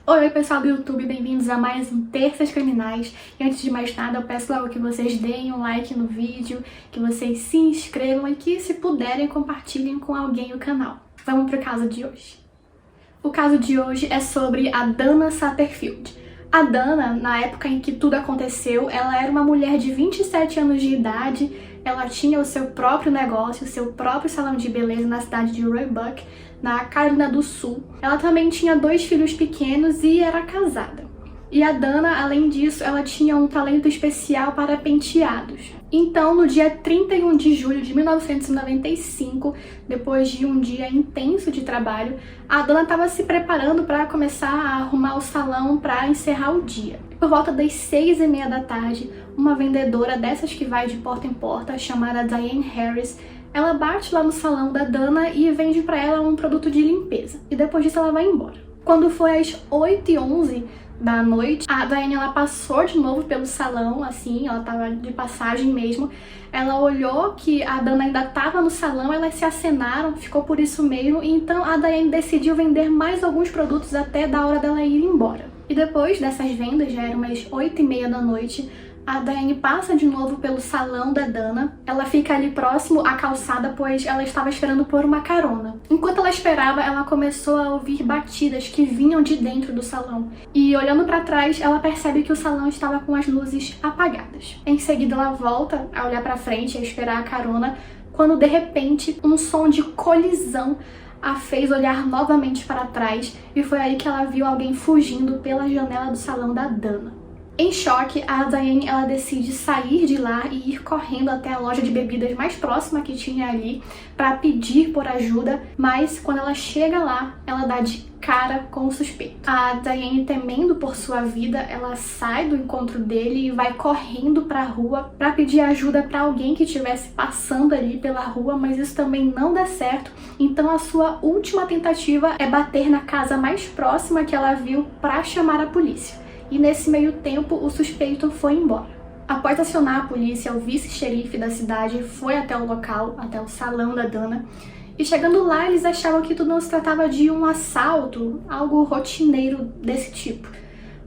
Oi pessoal do YouTube, bem-vindos a mais um Terças Criminais. E antes de mais nada, eu peço logo que vocês deem um like no vídeo, que vocês se inscrevam e que, se puderem, compartilhem com alguém o canal. Vamos pro caso de hoje. O caso de hoje é sobre a Dana Satterfield. A Dana, na época em que tudo aconteceu, ela era uma mulher de 27 anos de idade, ela tinha o seu próprio negócio, o seu próprio salão de beleza na cidade de Roebuck, na Carolina do Sul. Ela também tinha 2 filhos pequenos e era casada. E a Dana, além disso, ela tinha um talento especial para penteados. Então, no dia 31 de julho de 1995, depois de um dia intenso de trabalho, a Dana estava se preparando para começar a arrumar o salão para encerrar o dia. Por volta das 6h30 da tarde, uma vendedora dessas que vai de porta em porta, chamada Diane Harris, ela bate lá no salão da Dana e vende para ela um produto de limpeza. E depois disso ela vai embora. Quando foi às 8h11 da noite, a Diane ela passou de novo pelo salão, assim, ela tava de passagem mesmo. Ela olhou que a Dana ainda estava no salão, elas se acenaram, ficou por isso mesmo. E então a Diane decidiu vender mais alguns produtos até da hora dela ir embora. E depois dessas vendas, já eram umas 8h30 da noite, a Diane passa de novo pelo salão da Dana. Ela fica ali próximo à calçada, pois ela estava esperando por uma carona. Enquanto ela esperava, ela começou a ouvir batidas que vinham de dentro do salão. E olhando para trás, ela percebe que o salão estava com as luzes apagadas. Em seguida, ela volta a olhar para frente, a esperar a carona, quando de repente um som de colisão a fez olhar novamente para trás, e foi aí que ela viu alguém fugindo pela janela do salão da Dana. Em choque, a Diane ela decide sair de lá e ir correndo até a loja de bebidas mais próxima que tinha ali para pedir por ajuda, mas quando ela chega lá, ela dá de cara com o suspeito. A Diane, temendo por sua vida, ela sai do encontro dele e vai correndo para a rua para pedir ajuda para alguém que estivesse passando ali pela rua, mas isso também não dá certo. Então a sua última tentativa é bater na casa mais próxima que ela viu para chamar a polícia. E nesse meio tempo, o suspeito foi embora. Após acionar a polícia, o vice-xerife da cidade foi até o local, até o salão da Dana, e chegando lá, eles achavam que tudo não se tratava de um assalto, algo rotineiro desse tipo.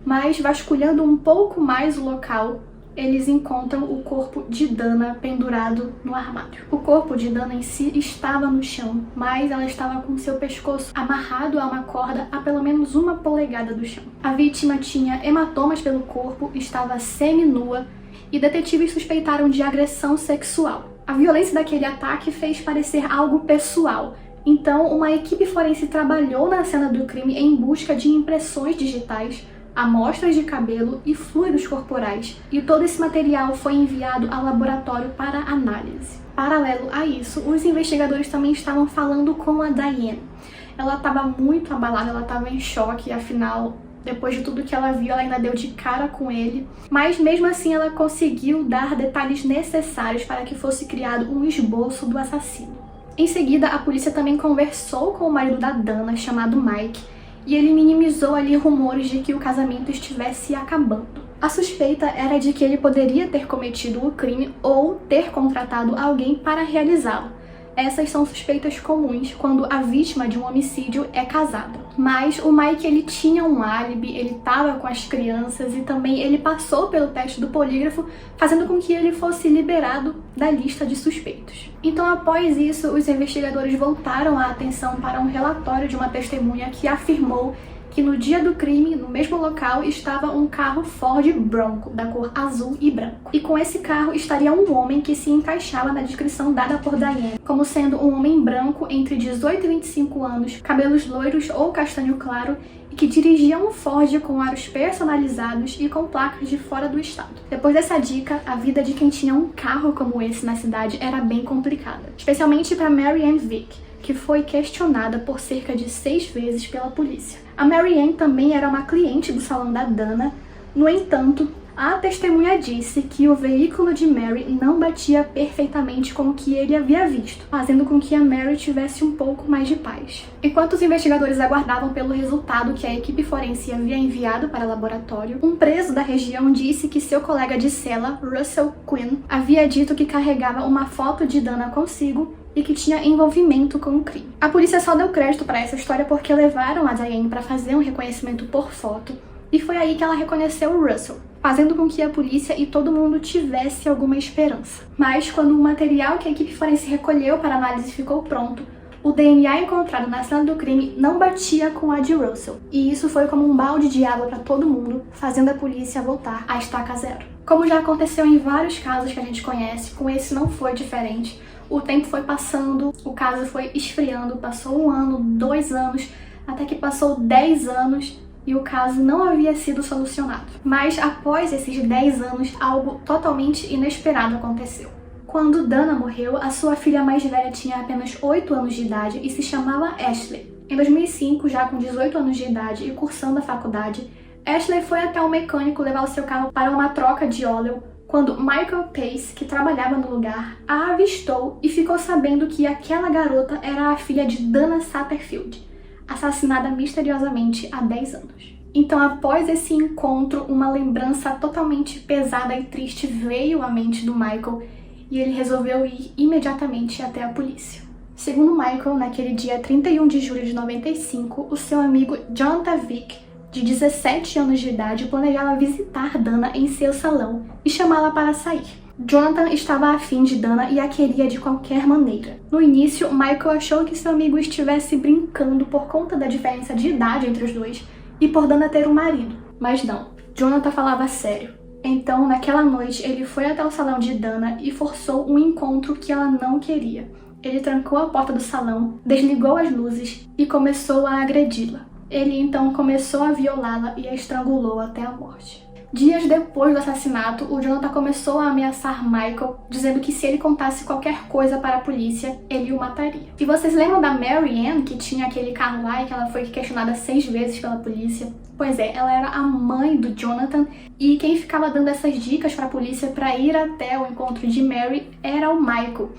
Mas, vasculhando um pouco mais o local, eles encontram o corpo de Dana pendurado no armário. O corpo de Dana em si estava no chão, mas ela estava com seu pescoço amarrado a uma corda a pelo menos 1 polegada do chão. A vítima tinha hematomas pelo corpo, estava seminua e detetives suspeitaram de agressão sexual. A violência daquele ataque fez parecer algo pessoal. Então, uma equipe forense trabalhou na cena do crime em busca de impressões digitais, amostras de cabelo e fluidos corporais, e todo esse material foi enviado ao laboratório para análise. Paralelo a isso, os investigadores também estavam falando com a Diane. Ela estava muito abalada, ela estava em choque, afinal, depois de tudo que ela viu, ela ainda deu de cara com ele, mas mesmo assim ela conseguiu dar detalhes necessários para que fosse criado um esboço do assassino. Em seguida, a polícia também conversou com o marido da Dana, chamado Mike, e ele minimizou ali rumores de que o casamento estivesse acabando. A suspeita era de que ele poderia ter cometido o crime ou ter contratado alguém para realizá-lo. Essas são suspeitas comuns quando a vítima de um homicídio é casada. Mas o Mike ele tinha um álibi, ele estava com as crianças e também ele passou pelo teste do polígrafo, fazendo com que ele fosse liberado da lista de suspeitos. Então, após isso, os investigadores voltaram a atenção para um relatório de uma testemunha que afirmou que no dia do crime, no mesmo local, estava um carro Ford Bronco, da cor azul e branco. E com esse carro estaria um homem que se encaixava na descrição dada por Diane, como sendo um homem branco entre 18 e 25 anos, cabelos loiros ou castanho claro, e que dirigia um Ford com aros personalizados e com placas de fora do estado. Depois dessa dica, a vida de quem tinha um carro como esse na cidade era bem complicada, especialmente para Mary Ann Vick, que foi questionada por cerca de 6 vezes pela polícia. A Mary Ann também era uma cliente do salão da Dana. No entanto, a testemunha disse que o veículo de Mary não batia perfeitamente com o que ele havia visto, fazendo com que a Mary tivesse um pouco mais de paz. Enquanto os investigadores aguardavam pelo resultado que a equipe forense havia enviado para o laboratório, um preso da região disse que seu colega de cela, Russell Quinn, havia dito que carregava uma foto de Dana consigo e que tinha envolvimento com o crime. A polícia só deu crédito para essa história porque levaram a Diane para fazer um reconhecimento por foto, e foi aí que ela reconheceu o Russell, fazendo com que a polícia e todo mundo tivesse alguma esperança. Mas quando o material que a equipe forense recolheu para análise ficou pronto, o DNA encontrado na cena do crime não batia com a de Russell. E isso foi como um balde de água para todo mundo, fazendo a polícia voltar à estaca zero. Como já aconteceu em vários casos que a gente conhece, com esse não foi diferente. O tempo foi passando, o caso foi esfriando, passou 1 ano, 2 anos, até que passou 10 anos e o caso não havia sido solucionado. Mas após esses 10 anos, algo totalmente inesperado aconteceu. Quando Dana morreu, a sua filha mais velha tinha apenas 8 anos de idade e se chamava Ashley. Em 2005, já com 18 anos de idade e cursando a faculdade, Ashley foi até o mecânico levar o seu carro para uma troca de óleo quando Michael Pace, que trabalhava no lugar, a avistou e ficou sabendo que aquela garota era a filha de Dana Satterfield, assassinada misteriosamente há 10 anos. Então, após esse encontro, uma lembrança totalmente pesada e triste veio à mente do Michael e ele resolveu ir imediatamente até a polícia. Segundo Michael, naquele dia 31 de julho de 95, o seu amigo Jonathan Vick, de 17 anos de idade, planejava visitar Dana em seu salão e chamá-la para sair. Jonathan estava afim de Dana e a queria de qualquer maneira. No início, Michael achou que seu amigo estivesse brincando por conta da diferença de idade entre os dois e por Dana ter um marido. Mas não, Jonathan falava sério. Então, naquela noite, ele foi até o salão de Dana e forçou um encontro que ela não queria. Ele trancou a porta do salão, desligou as luzes e começou a agredi-la. Ele então começou a violá-la e a estrangulou até a morte. Dias depois do assassinato, o Jonathan começou a ameaçar Michael, dizendo que se ele contasse qualquer coisa para a polícia, ele o mataria. E vocês lembram da Mary Ann, que tinha aquele carro lá e que ela foi questionada 6 vezes pela polícia? Pois é, ela era a mãe do Jonathan e quem ficava dando essas dicas para a polícia para ir até o encontro de Mary era o Michael.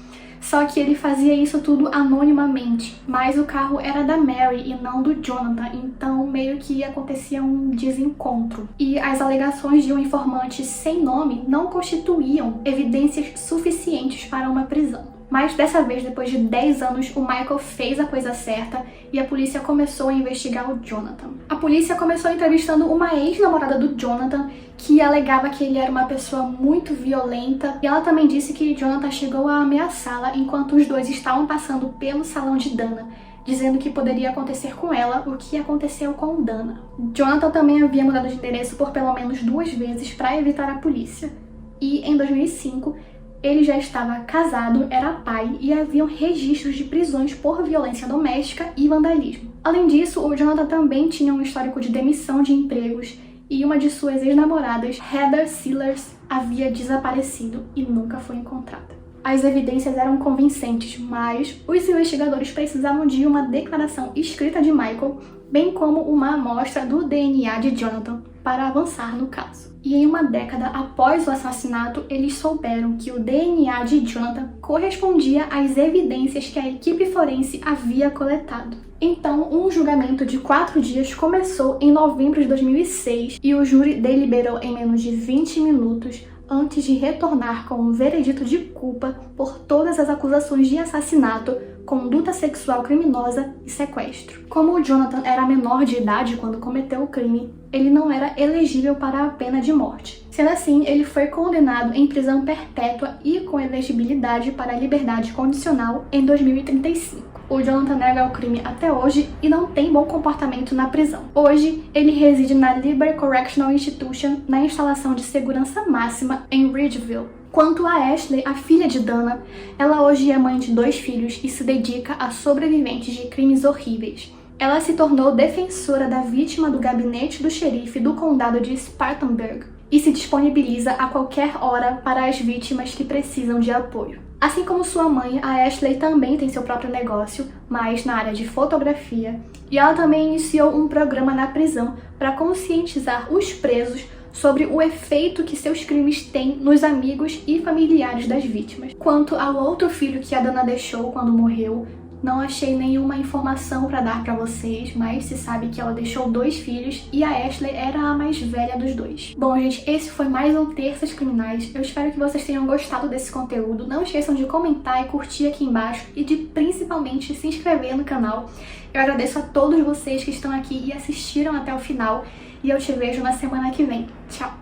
Só que ele fazia isso tudo anonimamente, mas o carro era da Mary e não do Jonathan, então meio que acontecia um desencontro. E as alegações de um informante sem nome não constituíam evidências suficientes para uma prisão. Mas dessa vez, depois de 10 anos, o Michael fez a coisa certa e a polícia começou a investigar o Jonathan. A polícia começou entrevistando uma ex-namorada do Jonathan, que alegava que ele era uma pessoa muito violenta, e ela também disse que Jonathan chegou a ameaçá-la enquanto os dois estavam passando pelo salão de Dana, dizendo que poderia acontecer com ela o que aconteceu com Dana. Jonathan também havia mudado de endereço por pelo menos 2 vezes para evitar a polícia. E em 2005, ele já estava casado, era pai e haviam registros de prisões por violência doméstica e vandalismo. Além disso, o Jonathan também tinha um histórico de demissão de empregos e uma de suas ex-namoradas, Heather Sellers, havia desaparecido e nunca foi encontrada. As evidências eram convincentes, mas os investigadores precisavam de uma declaração escrita de Michael, bem como uma amostra do DNA de Jonathan, para avançar no caso. E em uma década após o assassinato, eles souberam que o DNA de Jonathan correspondia às evidências que a equipe forense havia coletado. Então, um julgamento de 4 dias começou em novembro de 2006 e o júri deliberou em menos de 20 minutos antes de retornar com um veredito de culpa por todas as acusações de assassinato, conduta sexual criminosa e sequestro. Como o Jonathan era menor de idade quando cometeu o crime, ele não era elegível para a pena de morte. Sendo assim, ele foi condenado em prisão perpétua e com elegibilidade para a liberdade condicional em 2035. O Jonathan nega o crime até hoje e não tem bom comportamento na prisão. Hoje, ele reside na Liberty Correctional Institution, na instalação de segurança máxima em Ridgeville. Quanto a Ashley, a filha de Dana, ela hoje é mãe de 2 filhos e se dedica a sobreviventes de crimes horríveis. Ela se tornou defensora da vítima do gabinete do xerife do condado de Spartanburg e se disponibiliza a qualquer hora para as vítimas que precisam de apoio. Assim como sua mãe, a Ashley também tem seu próprio negócio, mas na área de fotografia, e ela também iniciou um programa na prisão para conscientizar os presos sobre o efeito que seus crimes têm nos amigos e familiares das vítimas. Quanto ao outro filho que a Dana deixou quando morreu, Não achei nenhuma informação pra dar pra vocês, mas se sabe que ela deixou 2 filhos e a Ashley era a mais velha dos 2. Bom, gente, esse foi mais um Terças Criminais. Eu espero que vocês tenham gostado desse conteúdo. Não esqueçam de comentar e curtir aqui embaixo e de principalmente se inscrever no canal. Eu agradeço a todos vocês que estão aqui e assistiram até o final e eu te vejo na semana que vem. Tchau!